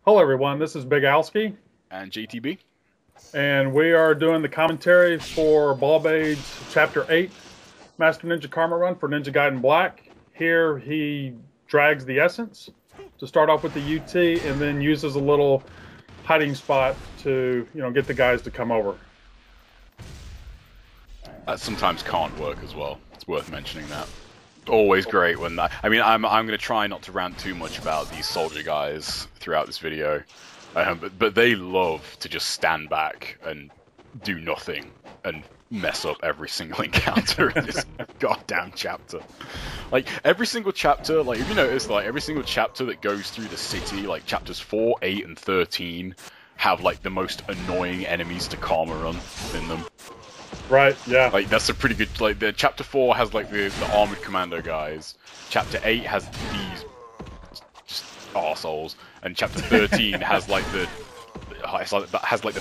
Hello, everyone. This is BigAlski, And JTB. and we are doing the commentary for Ballbade's Chapter 8 Master Ninja Karma Run for Ninja Gaiden Black. Here, he drags the essence to start off with the UT, and then uses a little hiding spot to, get the guys to come over. That sometimes can't work as well. It's worth mentioning that. Always great when that. I mean, I'm going to try not to rant too much about these soldier guys throughout this video, but they love to just stand back and do nothing and mess up every single encounter in this goddamn chapter. Like every single chapter, like if you notice, like every single chapter that goes through the city, like chapters 4, 8, and 13, have like the most annoying enemies to karma run in them. Right, yeah. Like, that's a pretty good, like, the Chapter 4 has, like, the armored commando guys. Chapter 8 has these just arseholes. And Chapter 13 has, like, the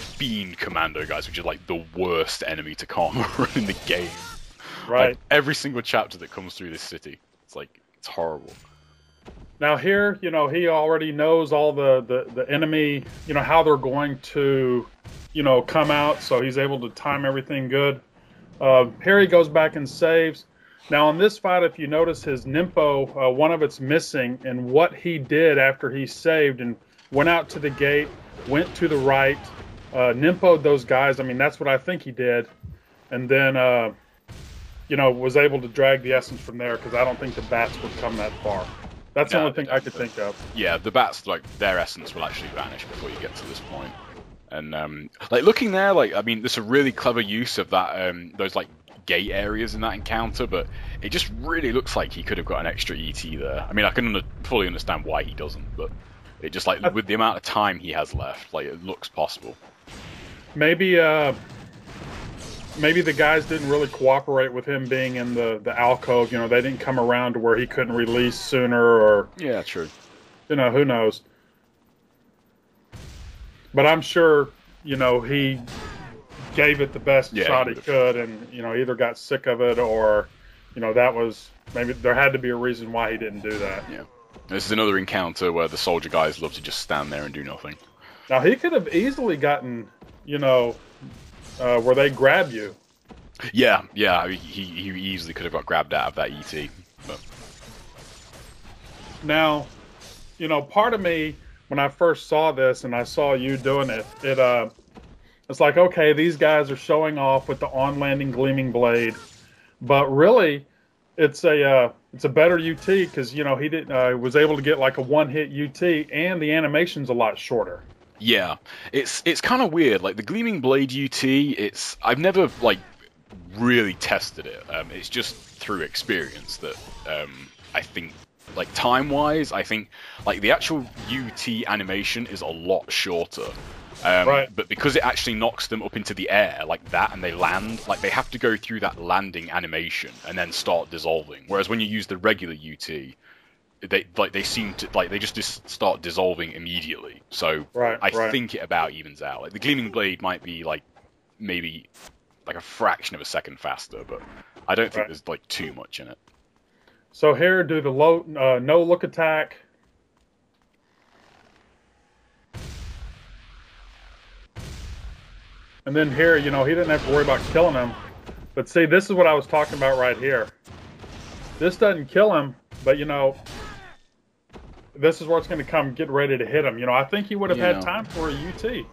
fiend commando guys, which are, like, the worst enemy to karma run in the game. Right. Like, every single chapter that comes through this city, it's, like, it's horrible. Now here, he already knows all the enemy, how they're going to, come out, so he's able to time everything good. Here he goes back and saves. Now in this fight, if you notice his Nimpo, one of it's missing, and what he did after he saved and went out to the gate, went to the right, Nimpo'd those guys. I mean, that's what I think he did. And then, was able to drag the essence from there, because I don't think the bats would come that far. That's the only thing I could think of. Yeah, the bats, like, their essence will actually vanish before you get to this point. And, like, looking there, like, I mean, there's a really clever use of that, those, like, gate areas in that encounter, but it just really looks like he could have got an extra ET there. I mean, I can fully understand why he doesn't, but it just, like, with the amount of time he has left, like, it looks possible. Maybe the guys didn't really cooperate with him being in the alcove. They didn't come around to where he couldn't release sooner, or... Yeah, true. who knows. But I'm sure, he gave it the best shot he could, and, either got sick of it, or, that was... Maybe there had to be a reason why he didn't do that. Yeah. This is another encounter where the soldier guys love to just stand there and do nothing. Now, he could have easily gotten, where they grab you. Yeah, he easily could have got grabbed out of that ET. But... Now, part of me, when I first saw this and I saw you doing it, it's like, okay, these guys are showing off with the on-landing gleaming blade, but really, it's a better UT, because he was able to get like a one-hit UT, and the animation's a lot shorter. Yeah, it's kind of weird. Like the Gleaming Blade UT, I've never like really tested it. It's just through experience that I think, like time-wise, I think like the actual UT animation is a lot shorter. Right. But because it actually knocks them up into the air like that, and they land, like they have to go through that landing animation and then start dissolving. Whereas when you use the regular UT, they seem to they just start dissolving immediately. So I think it about evens out. Like the Gleaming Blade might be like maybe like a fraction of a second faster, but I don't think there's like too much in it. So here, do the low no look attack. And then here, he didn't have to worry about killing him. But see, this is what I was talking about right here. This doesn't kill him, but this is where it's going to come get ready to hit him. I think he would have had time for a UT.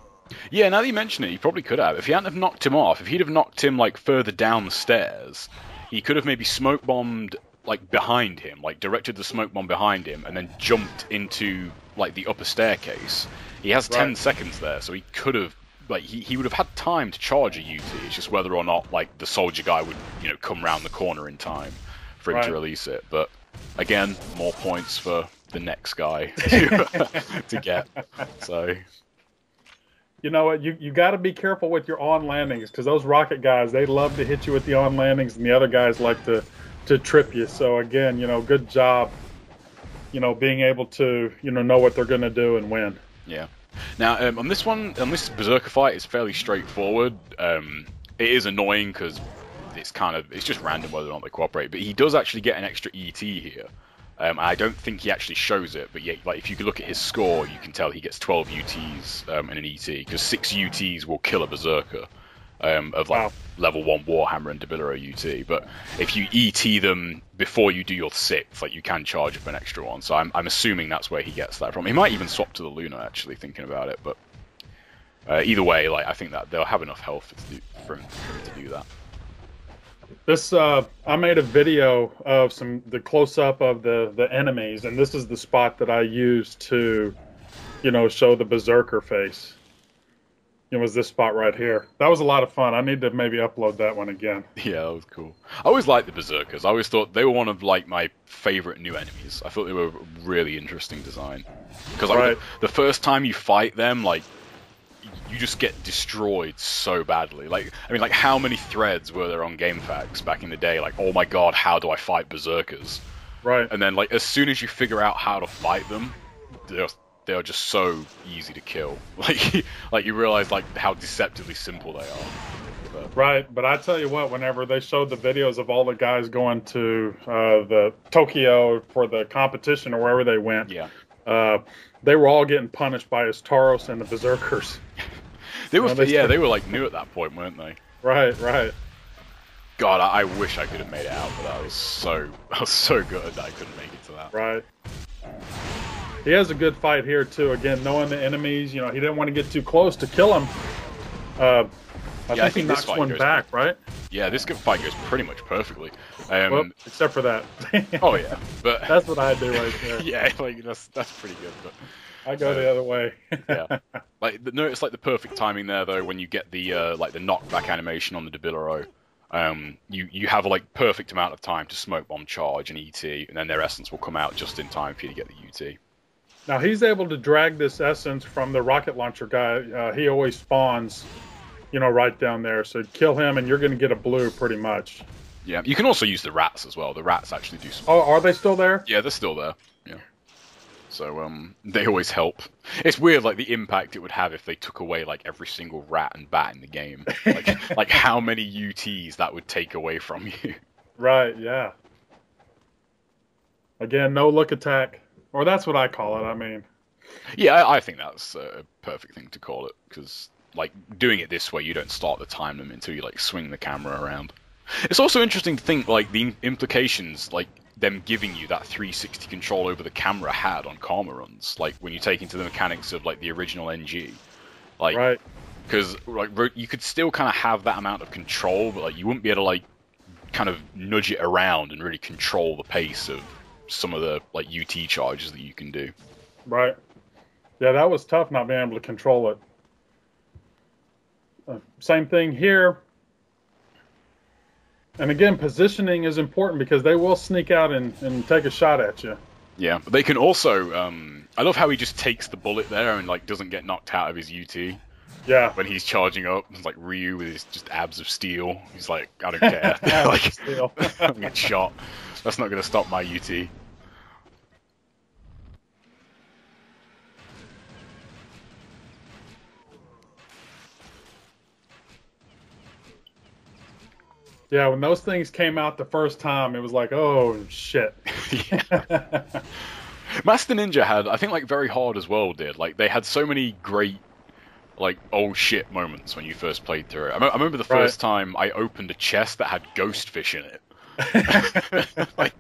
Yeah, now that you mention it, he probably could have. If he hadn't have knocked him off, if he'd have knocked him like further down the stairs, he could have maybe smoke bombed like behind him, like directed the smoke bomb behind him, and then jumped into like the upper staircase. He has 10 seconds there, so he could have like he would have had time to charge a UT. It's just whether or not like the soldier guy would come round the corner in time for him to release it. But again, more points for the next guy to get. So you know what, you got to be careful with your on landings, because those rocket guys, they love to hit you with the on landings, and the other guys like to trip you. So again, good job being able to know what they're going to do and win. Yeah. Now on this Berserker fight, it's fairly straightforward. It is annoying because it's just random whether or not they cooperate, but he does actually get an extra ET here. I don't think he actually shows it, but yeah, like if you could look at his score, you can tell he gets 12 UTs in an ET, because 6 UTs will kill a Berserker of like level 1 Warhammer and Debilero UT. But if you ET them before you do your 6th, like you can charge up an extra one. So I'm assuming that's where he gets that from. He might even swap to the Luna, actually, thinking about it. But either way, like I think that they'll have enough health for him to do that. This I made a video of the close up of the enemies, and this is the spot that I used to, show the Berserker face. It was this spot right here. That was a lot of fun. I need to maybe upload that one again. Yeah, that was cool. I always liked the Berserkers. I always thought they were one of like my favorite new enemies. I thought they were a really interesting design. Because like, the first time you fight them, like you just get destroyed so badly. Like, I mean, like how many threads were there on GameFAQs back in the day? Like, oh my god, how do I fight Berserkers? Right. And then like as soon as you figure out how to fight them, they are just so easy to kill. Like you realize like how deceptively simple they are. Right, but I tell you what, whenever they showed the videos of all the guys going to the Tokyo for the competition or wherever they went, they were all getting punished by Astaros and the Berserkers. They were they were like new at that point, weren't they? Right. God, I wish I could have made it out, but I was so good that I couldn't make it to that. Right. He has a good fight here too. Again, knowing the enemies, he didn't want to get too close to kill him. I think he knocks one back, right? Yeah, this fight goes pretty much perfectly. Well, except for that. Oh yeah, but that's what I do right there. Yeah, like that's pretty good. But I go the other way. Yeah, notice like the perfect timing there though when you get the like the knockback animation on the Debilero. You have a like perfect amount of time to smoke bomb charge and ET, and then their essence will come out just in time for you to get the UT. Now he's able to drag this essence from the rocket launcher guy. He always spawns, right down there. So kill him, and you're going to get a blue pretty much. Yeah, you can also use the rats as well. The rats actually do. Oh, are they still there? Yeah, they're still there. Yeah. So they always help. It's weird, like the impact it would have if they took away like every single rat and bat in the game. Like how many UTs that would take away from you. Right. Yeah. Again, no look attack. Or that's what I call it, I mean. Yeah, I think that's a perfect thing to call it, because, like, doing it this way, you don't start the time limit until you, like, swing the camera around. It's also interesting to think, like, the implications, like, them giving you that 360 control over the camera had on Karma runs, like, when you take into the mechanics of, like, the original NG. Like, right. Because, like, you could still kind of have that amount of control, but, like, you wouldn't be able to, like, kind of nudge it around and really control the pace of some of the like UT charges that you can do. Right. Yeah, that was tough not being able to control it. Same thing here. And again, positioning is important because they will sneak out and take a shot at you. Yeah, but they can also. I love how he just takes the bullet there and like doesn't get knocked out of his UT. Yeah. When he's charging up, it's like Ryu with his just abs of steel. He's like, I don't care. Like, I'm gonna get shot. That's not gonna stop my UT. Yeah, when those things came out the first time, it was like, oh, shit. Master Ninja had, I think, like, very hard as well, did. Like, they had so many great, like, oh shit moments when you first played through it. I remember the first time I opened a chest that had ghost fish in it. Like,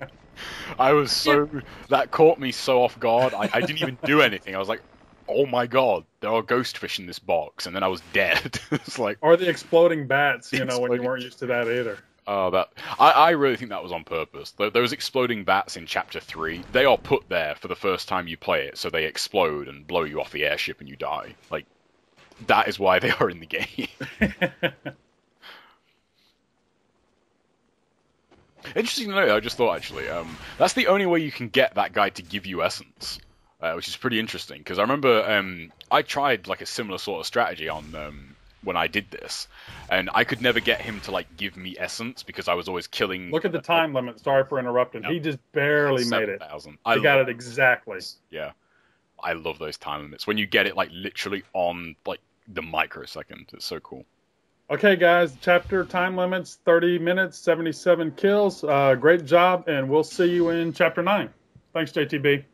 I was so... That caught me so off guard. I didn't even do anything. I was like, oh my god, there are ghost fish in this box, and then I was dead. It's like, or the exploding bats, when you weren't used to that either. Oh, I really think that was on purpose. Those exploding bats in Chapter 3, they are put there for the first time you play it, so they explode and blow you off the airship and you die. Like, that is why they are in the game. Interesting to know, I just thought, actually, that's the only way you can get that guy to give you essence. Which is pretty interesting, because I remember I tried like a similar sort of strategy on when I did this, and I could never get him to like give me essence because I was always killing. Look at the time limit. Sorry for interrupting. Yep. He just barely made it. 7,000. He got it exactly. Yeah, I love those time limits when you get it like literally on like the microsecond. It's so cool. Okay, guys, chapter time limits 30 minutes, 77 kills. Great job, and we'll see you in chapter 9. Thanks. Thanks, JTB.